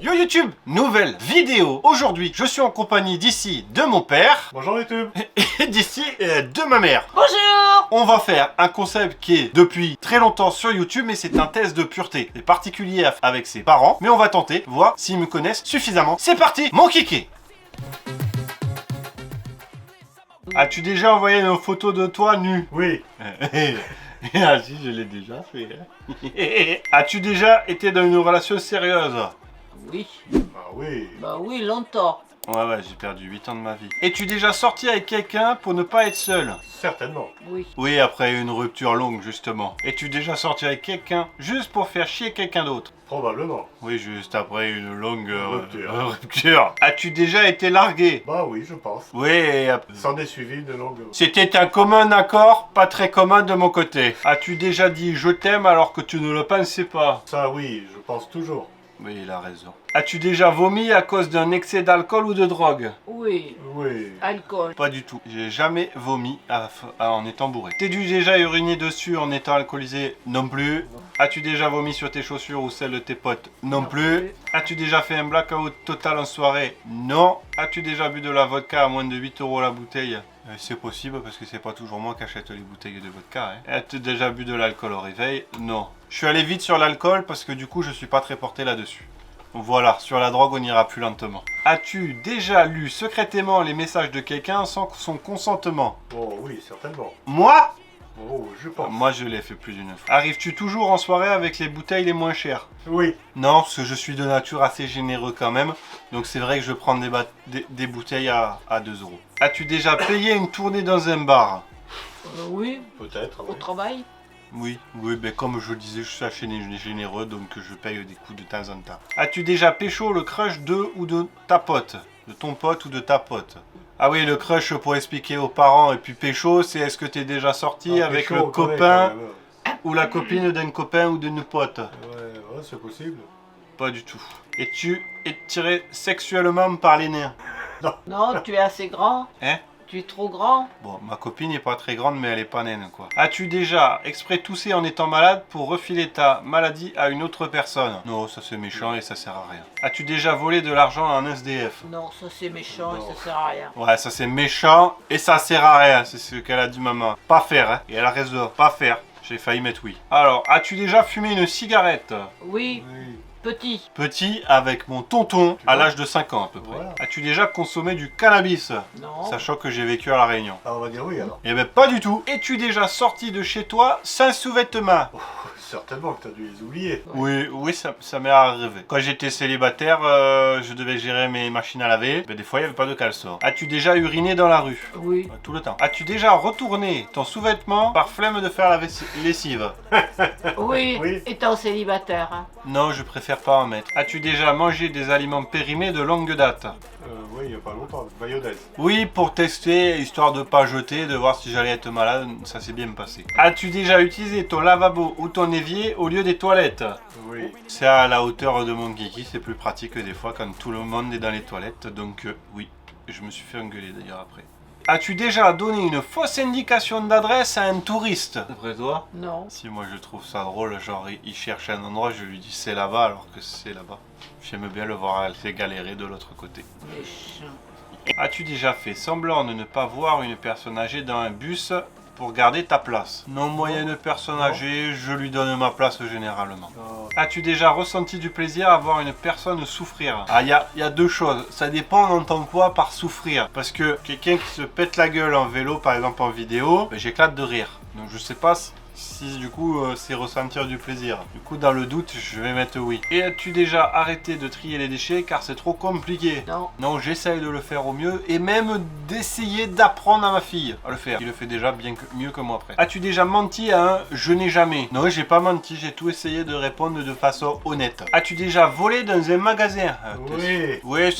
Yo YouTube, nouvelle vidéo. Aujourd'hui, je suis en compagnie d'ici de mon père. Bonjour YouTube. Et d'ici de ma mère. Bonjour. On va faire un concept qui est depuis très longtemps sur YouTube, mais c'est un test de pureté. C'est particulier avec ses parents, mais on va tenter, voir s'ils me connaissent suffisamment. C'est parti, mon kiki. As-tu déjà envoyé une photo de toi nu? Oui. Ah si, je l'ai déjà fait. As-tu déjà été dans une relation sérieuse? Oui. Ah oui. Bah oui, longtemps. Ouais, j'ai perdu 8 ans de ma vie. Es-tu déjà sorti avec quelqu'un pour ne pas être seul? Certainement. Oui. Oui, après une rupture longue, justement. Es-tu déjà sorti avec quelqu'un juste pour faire chier quelqu'un d'autre? Probablement. Oui, juste après une longue Rupture. rupture. As-tu déjà été largué? Bah oui, je pense. Oui, et S'en est suivi de longues... c'était un commun accord, pas très commun de mon côté. As-tu déjà dit je t'aime alors que tu ne le pensais pas? Ça oui, je pense toujours. Oui, il a raison. As-tu déjà vomi à cause d'un excès d'alcool ou de drogue? Oui. Oui. Alcool. Pas du tout. J'ai jamais vomi en étant bourré. T'es-tu déjà uriné dessus en étant alcoolisé? Non plus. As-tu déjà vomi sur tes chaussures ou celles de tes potes? Non plus. As-tu déjà fait un blackout total en soirée? Non. As-tu déjà bu de la vodka à moins de 8 € la bouteille? C'est possible parce que c'est pas toujours moi qui achète les bouteilles de vodka. As-tu déjà bu de l'alcool au réveil? Non. Je suis allé vite sur l'alcool parce que du coup je suis pas très porté là-dessus. Voilà, sur la drogue on ira plus lentement. As-tu déjà lu secrètement les messages de quelqu'un sans son consentement? Oh oui, certainement. Moi? Oh, je pense. Moi je l'ai fait plus d'une fois. Arrives-tu toujours en soirée avec les bouteilles les moins chères? Oui. Non, parce que je suis de nature assez généreux quand même. Donc c'est vrai que je prends des bouteilles à 2 €. As-tu déjà payé une tournée dans un bar? Oui. Peut-être. Au Oui. travail. Oui, ben comme je disais, je suis assez généreux, donc je paye des coups de temps en temps. As-tu déjà pécho le crush de ou de ta pote? De ton pote ou de ta pote? Ah oui, le crush pour expliquer aux parents, et puis pécho, c'est est-ce que tu es déjà sorti Ah, avec pécho, le on connaît copain quand même. ou la copine d'un copain ou d'une pote? Ouais, c'est possible. Pas du tout. Es-tu attiré sexuellement par les nains? Non, tu es assez grand. Hein? Tu es trop grand. Bon, ma copine n'est pas très grande, mais elle est pas naine, quoi. As-tu déjà exprès toussé en étant malade pour refiler ta maladie à une autre personne? Non, ça c'est méchant et ça sert à rien. As-tu déjà volé de l'argent à un SDF? Non, ça c'est méchant Non. et ça sert à rien. Ouais, ça c'est méchant et ça sert à rien, c'est ce qu'elle a dit maman. Pas faire, hein. Et elle a raison, pas faire. J'ai failli mettre oui. Alors, as-tu déjà fumé une cigarette? Oui. Oui. Petit. Petit avec mon tonton à vois. l'âge de 5 ans à peu près. Voilà. As-tu déjà consommé du cannabis? Non. Sachant que j'ai vécu à La Réunion. Ah, on va dire oui alors. Eh ben pas du tout. Es-tu déjà sorti de chez toi sans sous-vêtements? Certainement que tu as dû les oublier. Oui, ça m'est arrivé. Quand j'étais célibataire, je devais gérer mes machines à laver. Ben, des fois, il n'y avait pas de caleçon. As-tu déjà uriné dans la rue? Oui. Tout le temps. As-tu déjà retourné ton sous-vêtement par flemme de faire la lessive? Oui. Oui. Étant célibataire. Hein. Non, je préfère pas en mettre. As-tu déjà mangé des aliments périmés de longue date? Oui, il n'y a pas longtemps. Mayonnaise. Oui, pour tester, histoire de pas jeter, de voir si j'allais être malade, ça s'est bien passé. As-tu déjà utilisé ton lavabo ou ton évier au lieu des toilettes? Oui. C'est à la hauteur de mon kiki, c'est plus pratique des fois quand tout le monde est dans les toilettes, donc oui, je me suis fait engueuler d'ailleurs après. As-tu déjà donné une fausse indication d'adresse à un touriste? Après toi? Non. Si, moi je trouve ça drôle, genre il cherche un endroit, je lui dis c'est là-bas alors que c'est là-bas. J'aime bien le voir aller galérer de l'autre côté. Méchant. As-tu déjà fait semblant de ne pas voir une personne âgée dans un bus pour garder ta place? Non, moi, il y a une personne âgée, je lui donne ma place généralement. Non. As-tu déjà ressenti du plaisir à voir une personne souffrir? Ah, il y a deux choses. Ça dépend, on entend quoi par souffrir. Parce que quelqu'un qui se pète la gueule en vélo, par exemple en vidéo, ben, j'éclate de rire. Donc je sais pas si du coup c'est ressentir du plaisir. Du coup dans le doute je vais mettre oui. Et as-tu déjà arrêté de trier les déchets car c'est trop compliqué? Non. Non, j'essaye de le faire au mieux et même d'essayer d'apprendre à ma fille à le faire. Il le fait déjà mieux que moi après. As-tu déjà menti à un je n'ai jamais? Non, j'ai pas menti, j'ai tout essayé de répondre de façon honnête. As-tu déjà volé dans un magasin? Oui. Oui,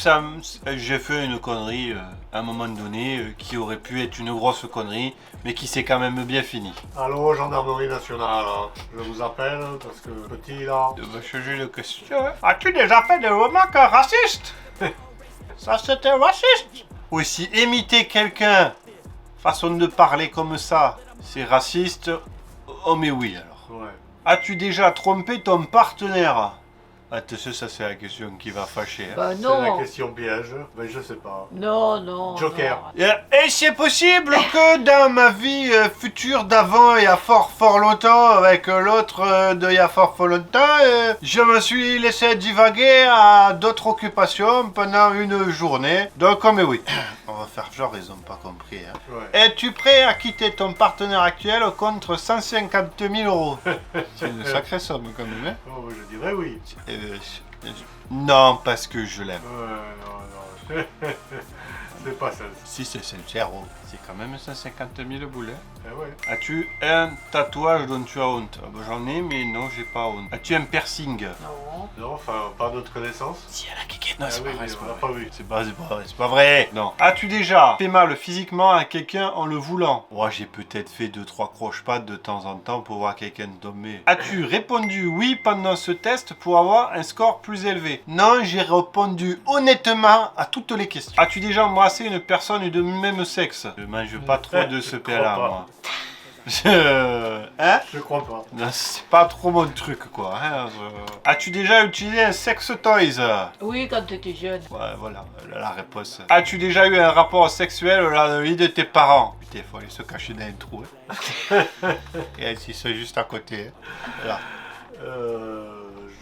j'ai fait une connerie à un moment donné qui aurait pu être une grosse connerie mais qui s'est quand même bien fini. Allô, gendarmerie nationale. Hein. Je vous appelle parce que petit là. De me changer de question. As-tu déjà fait des remarques racistes? Ça c'était raciste. Aussi, imiter quelqu'un, façon de parler comme ça, c'est raciste. Oh mais oui alors. Ouais. As-tu déjà trompé ton partenaire? Attention, ça c'est la question qui va fâcher. Hein. Bah C'est la non. question piège, mais je sais pas. Non, non. Joker. non. Et c'est possible que dans ma vie future d'avant, il y a fort longtemps, avec l'autre de il y a fort longtemps, je me suis laissé divaguer à d'autres occupations pendant une journée. Donc, mais oui, on va faire genre, ils ont pas compris. Hein. Ouais. Es-tu prêt à quitter ton partenaire actuel contre 150 000 euros? C'est une sacrée somme quand même. Hein. Oh, je dirais oui. Non, parce que je l'aime. Ouais, non. C'est pas ça. Si c'est sincère, c'est quand même 150 000 boules. Eh ouais. As-tu un tatouage dont tu as honte? Ah bah, j'en ai, mais non, j'ai pas honte. As-tu un piercing? Non. Non, enfin, pas notre connaissance. Si, elle a kické. Non, Ah c'est oui, pas vrai, mais c'est on pas l'a vrai. pas vu. C'est pas vrai. Non. As-tu déjà fait mal physiquement à quelqu'un en le voulant? Ouais, j'ai peut-être fait 2-3 croche-pattes de temps en temps pour voir quelqu'un tomber. As-tu répondu oui pendant ce test pour avoir un score plus élevé? Non, j'ai répondu honnêtement à toutes les questions. As-tu déjà embrassé une personne de même sexe? Je mange pas trop de ce Je crois plat-là, pas. moi. Hein? Je crois pas. Non, c'est pas trop mon truc, quoi. Hein. As-tu déjà utilisé un sex toys? Oui, quand t'étais jeune. Ouais, voilà, la réponse. As-tu déjà eu un rapport sexuel la nuit de tes parents? Putain, il faut aller se cacher dans un trou. Hein. Et ils sont juste à côté. Hein. Voilà.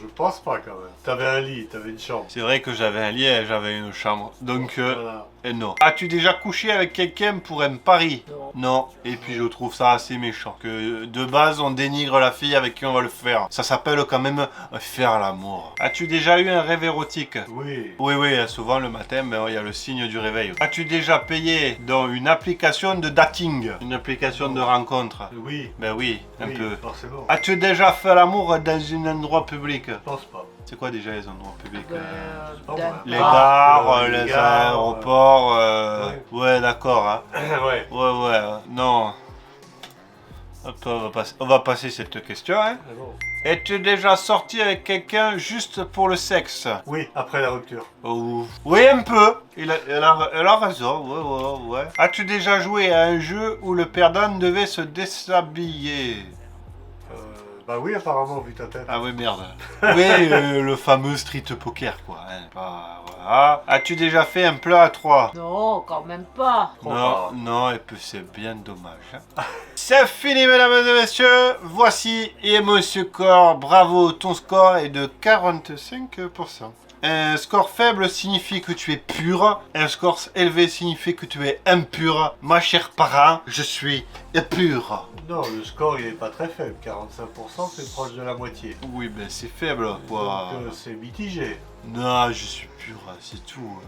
Je pense pas quand même. T'avais un lit, t'avais une chambre. C'est vrai que j'avais un lit et j'avais une chambre. Donc, Voilà. non. As-tu déjà couché avec quelqu'un pour un pari? Non. Non. Et puis je trouve ça assez méchant. Que de base, on dénigre la fille avec qui on va le faire. Ça s'appelle quand même faire l'amour. As-tu déjà eu un rêve érotique? Oui. Oui, souvent le matin, ben, il y a le signe du réveil. As-tu déjà payé dans une application de dating? Une application de rencontre? Oui. Ben oui, un Oui, peu. forcément. As-tu déjà fait l'amour dans un endroit public? Je pense pas. C'est quoi déjà les endroits publics? pas Dan- moi. Les Ah, bars, les les gares, aéroports, ouais. d'accord. Hein. Ouais. Ouais, non. Hop, on va passer cette question. Hein. C'est bon. Es-tu déjà sorti avec quelqu'un juste pour le sexe? Oui, après la rupture. Oh. Oui, un peu. Elle a raison, ouais. As-tu déjà joué à un jeu où le perdant devait se déshabiller? Bah oui, apparemment, vu ta tête. Ah oui, merde. Oui, le fameux street poker, quoi. Hein. Bah, voilà. As-tu déjà fait un plat à 3? Non, quand même pas. Non, et puis c'est bien dommage. Hein. C'est fini, mesdames et messieurs. Voici, et monsieur Corps, bravo, ton score est de 45%. Un score faible signifie que tu es pur. Un score élevé signifie que tu es impur. Ma chère parent, je suis pur. Non, le score il est pas très faible. 45%, c'est proche de la moitié. Oui, ben c'est faible, quoi. Donc c'est mitigé. Non, je suis pur, c'est tout.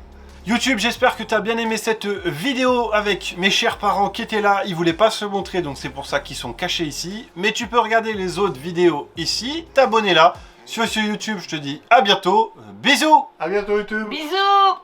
YouTube, j'espère que tu as bien aimé cette vidéo avec mes chers parents qui étaient là. Ils voulaient pas se montrer, donc c'est pour ça qu'ils sont cachés ici. Mais tu peux regarder les autres vidéos ici, t'abonner là. Sur YouTube, je te dis à bientôt. Bisous! À bientôt YouTube. Bisous.